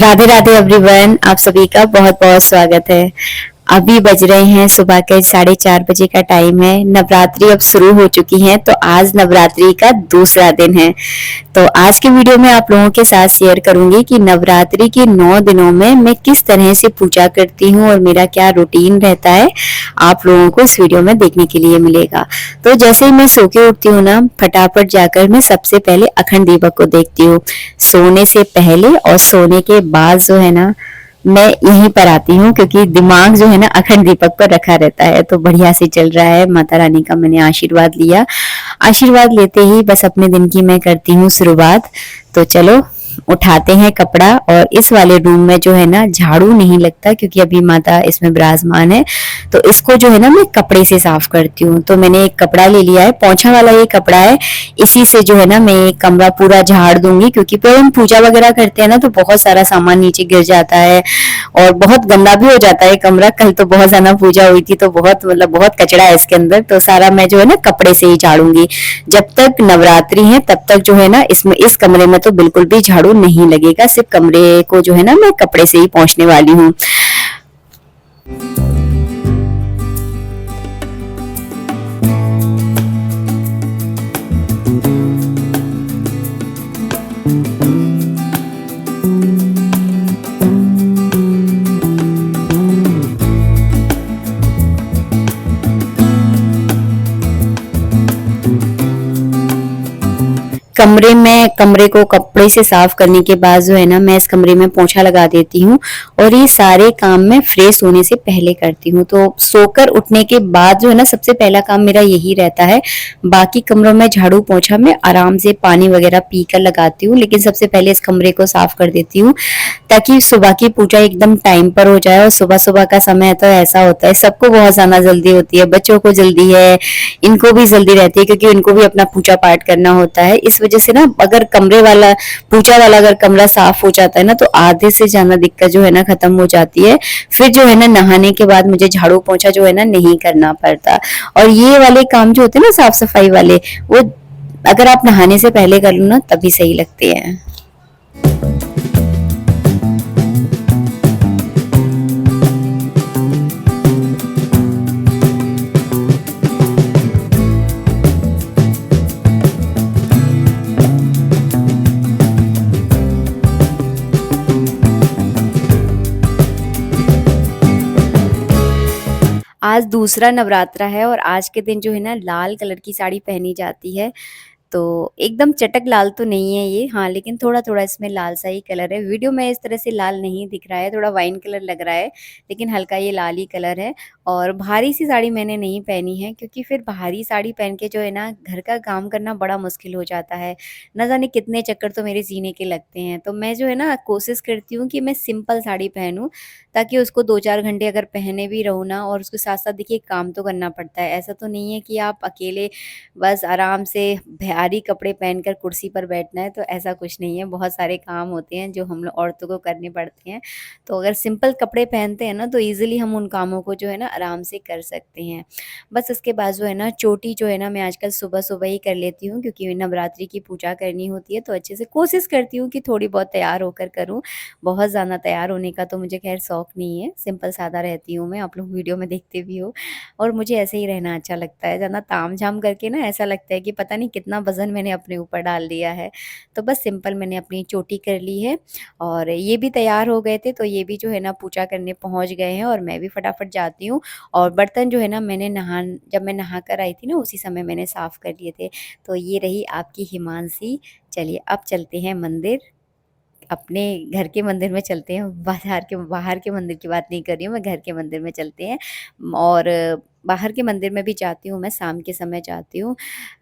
Radhe Radhe everyone, आप सभी का बहुत बहुत स्वागत है। अभी बज रहे हैं सुबह के 4:30 बजे का टाइम है। नवरात्रि अब शुरू हो चुकी है, तो आज नवरात्रि का दूसरा दिन है। तो आज के वीडियो में आप लोगों के साथ शेयर करूंगी कि नवरात्रि के 9 दिनों में मैं किस तरह से पूजा करती हूँ और मेरा क्या रूटीन रहता है, आप लोगों को इस वीडियो में देखने के लिए मिलेगा। तो जैसे ही मैं सो के उठती हूँ ना, फटाफट जाकर मैं सबसे पहले अखंड दीपक को देखती हूँ। सोने से पहले और सोने के बाद जो है ना, मैं यहीं पर आती हूँ, क्योंकि दिमाग जो है ना अखंड दीपक पर रखा रहता है। तो बढ़िया से चल रहा है। माता रानी का मैंने आशीर्वाद लिया। आशीर्वाद लेते ही बस अपने दिन की मैं करती हूँ शुरुआत। तो चलो उठाते हैं कपड़ा। और इस वाले रूम में जो है ना झाड़ू नहीं लगता, क्योंकि अभी माता इसमें विराजमान है। तो इसको जो है ना मैं कपड़े से साफ करती हूँ। तो मैंने एक कपड़ा ले लिया है, पोंछा वाला ये कपड़ा है। इसी से जो है ना मैं कमरा पूरा झाड़ दूंगी, क्योंकि फिर हम पूजा वगैरह करते हैं ना तो बहुत सारा सामान नीचे गिर जाता है और बहुत गंदा भी हो जाता है कमरा। कल तो बहुत ज्यादा पूजा हुई थी, तो बहुत कचरा है इसके अंदर। तो सारा मैं जो है ना कपड़े से ही झाड़ूंगी। जब तक नवरात्रि है तब तक जो है ना इसमें इस कमरे में तो बिल्कुल भी झाड़ू नहीं लगेगा। सिर्फ कमरे को जो है ना मैं कपड़े से ही पोंछने वाली हूँ। कमरे को कपड़े से साफ करने के बाद जो है ना मैं इस कमरे में पोंछा लगा देती हूँ। और ये सारे काम मैं फ्रेश होने से पहले करती हूँ। तो सोकर उठने के बाद जो है ना सबसे पहला काम मेरा यही रहता है। बाकी कमरों में झाड़ू पोंछा मैं आराम से पानी वगैरह पी कर लगाती हूँ, लेकिन सबसे पहले इस कमरे को साफ कर देती हूँ, ताकि सुबह की पूजा एकदम टाइम पर हो जाए। और सुबह सुबह का समय तो ऐसा होता है, सबको बहुत ज्यादा जल्दी होती है। बच्चों को जल्दी है, इनको भी जल्दी रहती है, क्योंकि इनको भी अपना पूजा पाठ करना होता है। इस वजह से ना अगर कमरे वाला पूजा वाला अगर कमरा साफ हो जाता है ना, तो आधे से ज्यादा दिक्कत जो है ना खत्म हो जाती है। फिर जो है ना नहाने के बाद मुझे झाड़ू पोंछा जो है ना नहीं करना पड़ता। और ये वाले काम जो होते हैं ना साफ सफाई वाले, वो अगर आप नहाने से पहले कर लो ना तभी सही लगते हैं। आज दूसरा नवरात्रा है और आज के दिन जो है ना लाल कलर की साड़ी पहनी जाती है। तो एकदम चटक लाल तो नहीं है ये, हाँ, लेकिन थोड़ा-थोड़ा इसमें लाल सा ही कलर है। वीडियो में इस तरह से लाल नहीं दिख रहा है, थोड़ा वाइन कलर लग रहा है, लेकिन हल्का ये लाल ही कलर है। और भारी सी साड़ी मैंने नहीं पहनी है, क्योंकि फिर भारी साड़ी पहन के जो है ना घर का काम करना बड़ा मुश्किल हो जाता है। ना जाने कितने चक्कर तो मेरे सीने के लगते हैं। तो मैं जो है ना कोशिश करती हूँ कि मैं सिंपल साड़ी पहनूँ, ताकि उसको 2-4 घंटे अगर पहने भी रहूँ ना, और उसके साथ-साथ देखिए काम तो करना पड़ता है। ऐसा तो नहीं है कि आप अकेले बस आराम से भारी कपड़े पहनकर कुर्सी पर बैठना है, तो ऐसा कुछ नहीं है। बहुत सारे काम होते हैं जो हम लोग औरतों को करने पड़ते हैं। तो अगर सिंपल कपड़े पहनते हैं ना, तो ईज़िली हम उन कामों को जो है ना आराम से कर सकते हैं। बस उसके बाद जो है ना चोटी जो है ना मैं आजकल सुबह-सुबह ही कर लेती हूँ, क्योंकि नवरात्रि की पूजा करनी होती है, तो अच्छे से कोशिश करती हूँ कि थोड़ी बहुत तैयार होकर करूँ। बहुत ज़्यादा तैयार होने का तो मुझे ख़ैर शौक नहीं है, सिंपल सादा रहती हूँ मैं, आप लोग वीडियो में देखते भी हो। और मुझे ऐसे ही रहना अच्छा लगता है, ज़्यादा ताम-झाम करके ना ऐसा लगता है कि पता नहीं कितना वज़न मैंने अपने ऊपर डाल दिया है। तो बस सिंपल मैंने अपनी चोटी कर ली है और ये भी तैयार हो गए थे, तो ये भी जो है ना पूजा करने पहुँच गए हैं और मैं भी फटाफट जाती हूँ। और बर्तन जो है ना मैंने जब मैं नहा कर आई थी ना उसी समय मैंने साफ़ कर लिए थे। तो ये रही आपकी हिमांशी। चलिए अब चलते हैं मंदिर। अपने घर के मंदिर में चलते हैं, बाहर के मंदिर की बात नहीं कर रही हूँ मैं, घर के मंदिर में चलते हैं। और बाहर के मंदिर में भी जाती हूँ मैं, शाम के समय जाती हूँ।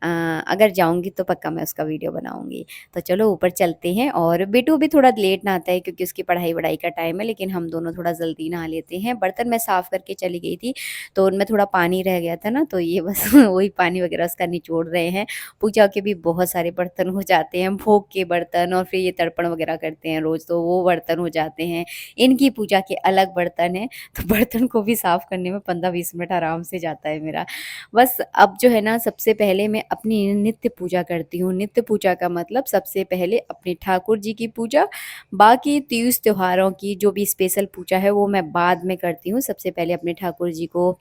अगर जाऊँगी तो पक्का मैं उसका वीडियो बनाऊँगी। तो चलो ऊपर चलते हैं। और बेटू भी थोड़ा लेट नहाता है, क्योंकि उसकी पढ़ाई-वढ़ाई का टाइम है, लेकिन हम दोनों थोड़ा जल्दी नहा लेते हैं। बर्तन मैं साफ़ करके चली गई थी, तो उनमें थोड़ा पानी रह गया था ना, तो ये बस वही पानी वगैरह उसका निचोड़ रहे हैं। पूजा के भी बहुत सारे बर्तन हो जाते हैं, भोग के बर्तन, और फिर ये तर्पण वगैरह करते हैं रोज़, तो वो बर्तन हो जाते हैं। इनकी पूजा के अलग बर्तन हैं, तो बर्तन को भी साफ़ करने में 15-20 मिनट आराम से से जाता है मेरा। बस अब जो है ना सबसे पहले मैं अपनी नित्य पूजा करती हूँ। नित्य पूजा का मतलब सबसे पहले अपने ठाकुर जी की पूजा, बाकी तीज त्योहारों की जो भी स्पेशल पूजा है वो मैं बाद में करती हूँ। सबसे पहले अपने ठाकुर जी को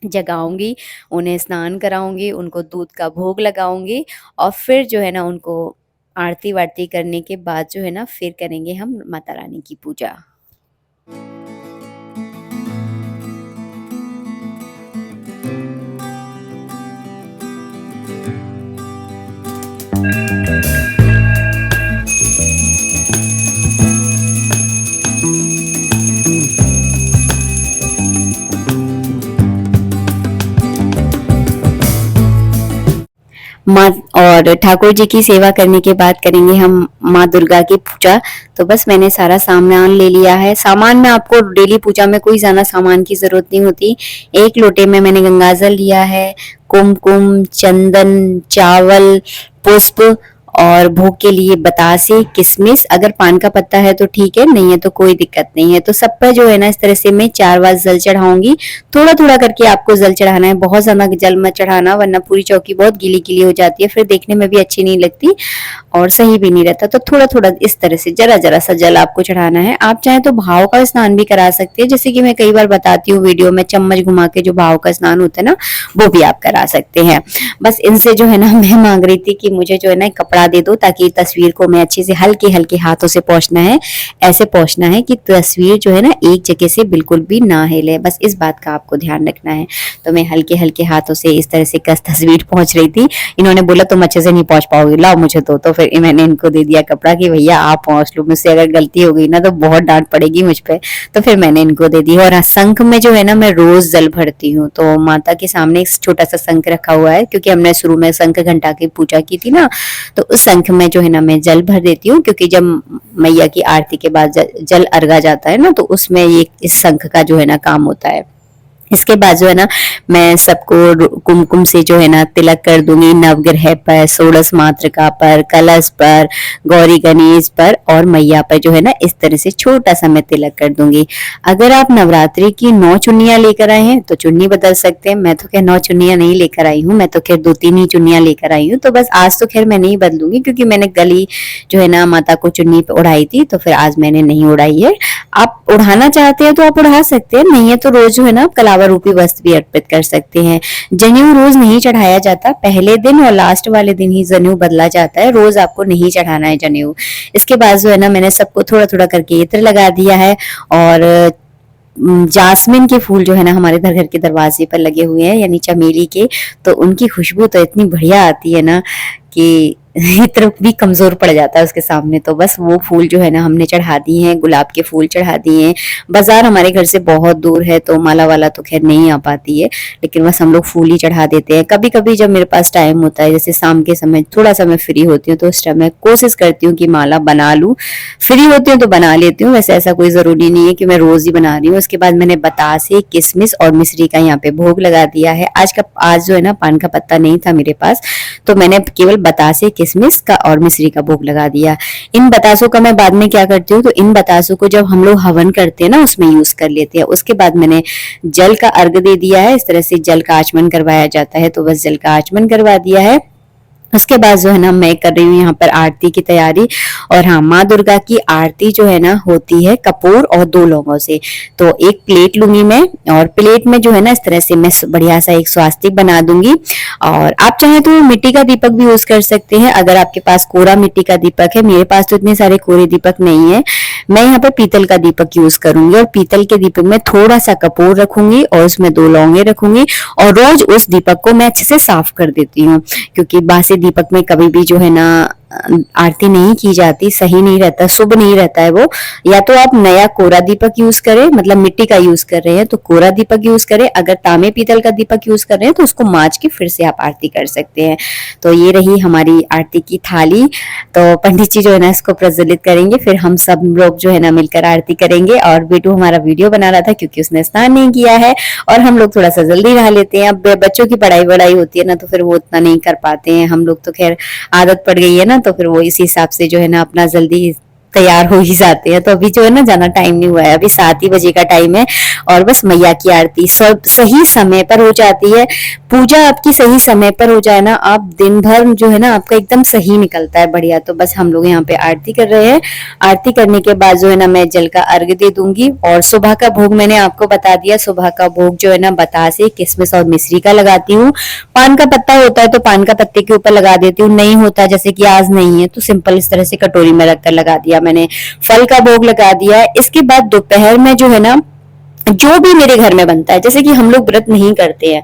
जगाऊँगी, उन्हें स्नान कराऊँगी, उनको दूध का भोग लगाऊँगी और फिर जो है ना उनको आरती-वारती करने के बाद जो है ना फिर करेंगे हम माता रानी की पूजा। माँ और ठाकुर जी की सेवा करने के बाद करेंगे हम माँ दुर्गा की पूजा। तो बस मैंने सारा सामान ले लिया है। सामान में आपको डेली पूजा में कोई ज़्यादा सामान की ज़रूरत नहीं होती। एक लोटे में मैंने गंगाजल लिया है, कुमकुम, चंदन, चावल, पुष्प और भोग के लिए बतासे, किशमिश, अगर पान का पत्ता है तो ठीक है, नहीं है तो कोई दिक्कत नहीं है। तो सब पर जो है ना इस तरह से मैं 4 बार जल चढ़ाऊंगी। थोड़ा-थोड़ा करके आपको जल चढ़ाना है, बहुत ज़्यादा जल मत चढ़ाना वरना पूरी चौकी बहुत गीली-गीली हो जाती है, फिर देखने में भी अच्छी नहीं लगती और सही भी नहीं रहता। तो थोड़ा-थोड़ा इस तरह से जरा-जरा सा जल आपको चढ़ाना है। आप चाहें तो भाव का स्नान भी करा सकते हैं, जैसे कि मैं कई बार बताती हूँ वीडियो में, चम्मच घुमा के जो भाव का स्नान होता है ना, वो भी आप करा सकते हैं। बस इनसे जो है ना मैं मांग रही थी कि मुझे जो है ना एक कपड़ा दे दो ताकि तस्वीर को मैं अच्छे से हल्के-हल्के हाथों से पोंछना है। ऐसे पोंछना है कि तस्वीर जो है ना एक जगह से बिल्कुल भी ना हिले, बस इस बात का आपको ध्यान रखना है। तो मैं हल्के-हल्के हाथों से इस तरह से कस तस्वीर पोंछ रही थी। इन्होंने बोला तुम अच्छे से नहीं पोंछ पाओगी, लाओ मुझे दो। तो फिर मैंने इनको दे दिया कपड़ा कि भैया आप पोंछ लो, मुझसे अगर गलती हो गई ना तो बहुत डांट पड़ेगी मुझ पे। तो फिर मैंने इनको दे दी। और हाँ, शंख में जो है ना मैं रोज जल भरती हूँ। तो माता के सामने एक छोटा सा शंख रखा हुआ है, क्योंकि हमने शुरू में शंख घंटा की पूजा की थी ना, तो उस शंख में जो है ना मैं जल भर देती हूँ, क्योंकि जब मैया की आरती के बाद जल अर्घा जाता है ना, तो उसमें ये इस शंख का जो है ना काम होता है। इसके बाद जो है ना मैं सबको कुमकुम से जो है ना तिलक कर दूंगी, नवग्रह पर, षोडश मातृका पर, कलश पर, गौरी गणेश पर और मैया पर जो है ना इस तरह से छोटा सा मैं तिलक कर दूंगी। अगर आप नवरात्रि की 9 चुन्नियां लेकर आए हैं तो चुन्नी बदल सकते हैं। मैं तो खैर 9 चुन्नियां नहीं लेकर आई हूँ, मैं तो खैर 2-3 ही चुन्नियां लेकर आई हूँ। तो बस आज तो खैर मैं नहीं बदलूंगी, क्योंकि मैंने गली जो है ना माता को चुन्नी पे उड़ाई थी, तो फिर आज मैंने नहीं उड़ाई है। आप उड़ाना चाहते हैं तो आप उड़ा सकते हैं, नहीं है तो रोज जो है ना कलावा रूपी वस्त्र भी अर्पित कर सकते हैं। जनेऊ रोज नहीं चढ़ाया जाता, पहले दिन और लास्ट वाले दिन ही जनेऊ बदला जाता है, रोज आपको नहीं चढ़ाना है जनेऊ। इसके बाद जो है ना मैंने सबको थोड़ा थोड़ा करके इत्र लगा दिया है। और जासमीन के फूल जो है ना हमारे घर के दरवाजे पर लगे हुए हैं, यानी चमेली के, तो उनकी खुशबू तो इतनी बढ़िया आती है ना कि इत्र भी कमजोर पड़ जाता है उसके सामने। तो बस वो फूल जो है ना हमने चढ़ा दिए हैं, गुलाब के फूल चढ़ा दिए हैं। बाजार हमारे घर से बहुत दूर है तो माला वाला तो खैर नहीं आ पाती है, लेकिन बस हम लोग फूल ही चढ़ा देते हैं। कभी कभी जब मेरे पास टाइम होता है, जैसे शाम के समय थोड़ा सा मैं फ्री होती हूँ, तो उस टाइम मैं कोशिश करती हूँ कि माला बना लूँ। फ्री होती हूँ तो बना लेती हूँ, वैसे ऐसा कोई जरूरी नहीं है कि मैं रोज ही बना रही हूँ। उसके बाद मैंने बतासे, किशमिश और मिश्री का यहाँ पे भोग लगा दिया है। आज जो है ना पान का पत्ता नहीं था मेरे पास, तो मैंने केवल बतासे, किशमिश का और मिश्री का भोग लगा दिया। इन बतासों का मैं बाद में क्या करती हूँ, तो इन बतासों को जब हम लोग हवन करते हैं ना उसमें यूज कर लेते हैं। उसके बाद मैंने जल का अर्घ दे दिया है, इस तरह से जल का आचमन करवाया जाता है, तो बस जल का आचमन करवा दिया है। उसके बाद जो है ना मैं कर रही हूँ यहाँ पर आरती की तैयारी। और हाँ, माँ दुर्गा की आरती जो है ना होती है कपूर और 2 लौंगों से। तो एक प्लेट लूंगी मैं, और प्लेट में जो है ना इस तरह से मैं बढ़िया सा एक स्वास्तिक बना दूंगी। और आप चाहें तो मिट्टी का दीपक भी यूज कर सकते हैं, अगर आपके पास कोरा मिट्टी का दीपक है। मेरे पास तो इतने सारे कोरे दीपक नहीं है, मैं यहाँ पर पीतल का दीपक यूज करूंगी। और पीतल के दीपक में थोड़ा सा कपूर रखूंगी और उसमें 2 लौंगे रखूंगी। और रोज उस दीपक को मैं अच्छे से साफ कर देती हूँ, क्योंकि बासी दीपक में कभी भी जो है ना आरती नहीं की जाती, सही नहीं रहता, शुभ नहीं रहता है वो। या तो आप नया कोरा दीपक यूज करें, मतलब मिट्टी का यूज कर रहे हैं तो कोरा दीपक यूज करें, अगर तांबे पीतल का दीपक यूज कर रहे हैं तो उसको मांज के फिर से आप आरती कर सकते हैं। तो ये रही हमारी आरती की थाली। तो पंडित जी जो है ना इसको प्रज्वलित करेंगे, फिर हम सब लोग जो है ना मिलकर आरती करेंगे। और बेटू हमारा वीडियो बना रहा था क्योंकि उसने स्नान नहीं किया है, और हम लोग थोड़ा सा जल्दी नहा लेते हैं। अब बच्चों की पढ़ाई वढ़ाई होती है ना, तो फिर वो उतना नहीं कर पाते हैं। हम लोग तो खैर आदत पड़ गई है ना, तो फिर वो इसी हिसाब से जो है ना अपना जल्दी तैयार हो ही जाते हैं। तो अभी जो है ना ज्यादा टाइम नहीं हुआ है, अभी 7 ही बजे का टाइम है और बस मैया की आरती सब सही समय पर हो जाती है। पूजा आपकी सही समय पर हो जाए ना, आप दिन भर जो है ना आपका एकदम सही निकलता है बढ़िया। तो बस हम लोग यहाँ पे आरती कर रहे हैं। आरती करने के बाद जो है ना मैं जल का अर्घ दे दूंगी। और सुबह का भोग मैंने आपको बता दिया, सुबह का भोग जो है ना बतासे, किशमिश और मिश्री का लगाती हूँ। पान का पत्ता होता है तो पान का पत्ते के ऊपर लगा देती हूँ, नहीं होता जैसे कि आज नहीं है तो सिंपल इस तरह से कटोरी में रखकर लगा दिया मैंने। फल का भोग लगा दिया है। इसके बाद दोपहर में जो है ना जो भी मेरे घर में बनता है, जैसे कि हम लोग व्रत नहीं करते हैं,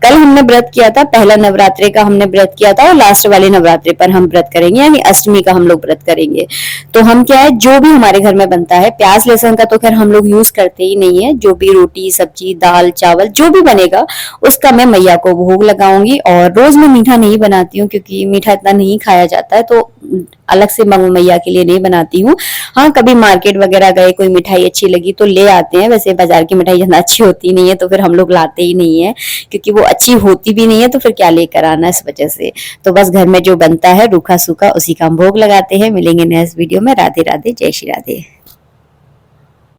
कल हमने व्रत किया था, पहला नवरात्रे का हमने व्रत किया था और लास्ट वाले नवरात्रे पर हम व्रत करेंगे, यानी अष्टमी का हम लोग व्रत करेंगे। तो हम क्या है, जो भी हमारे घर में बनता है, प्याज लहसुन का तो खैर हम लोग यूज करते ही नहीं है, जो भी रोटी सब्जी दाल चावल जो भी बनेगा उसका मैं मैया को भोग लगाऊंगी। और रोज मैं मीठा नहीं बनाती हूँ क्योंकि मीठा इतना नहीं खाया जाता है, तो अलग से मैया के लिए नहीं बनाती हूँ। हाँ, कभी मार्केट वगैरह गए, कोई मिठाई अच्छी लगी तो ले आते हैं, वैसे बाजार की मिठाई ज्यादा अच्छी होती नहीं है तो फिर हम लोग लाते ही नहीं है, क्योंकि वो अच्छी होती भी नहीं है तो फिर क्या लेकर आना, इस वजह से। तो बस घर में जो बनता है रूखा सूखा उसी का हम भोग लगाते हैं। मिलेंगे नेक्स्ट वीडियो में। राधे राधे, जय श्री राधे।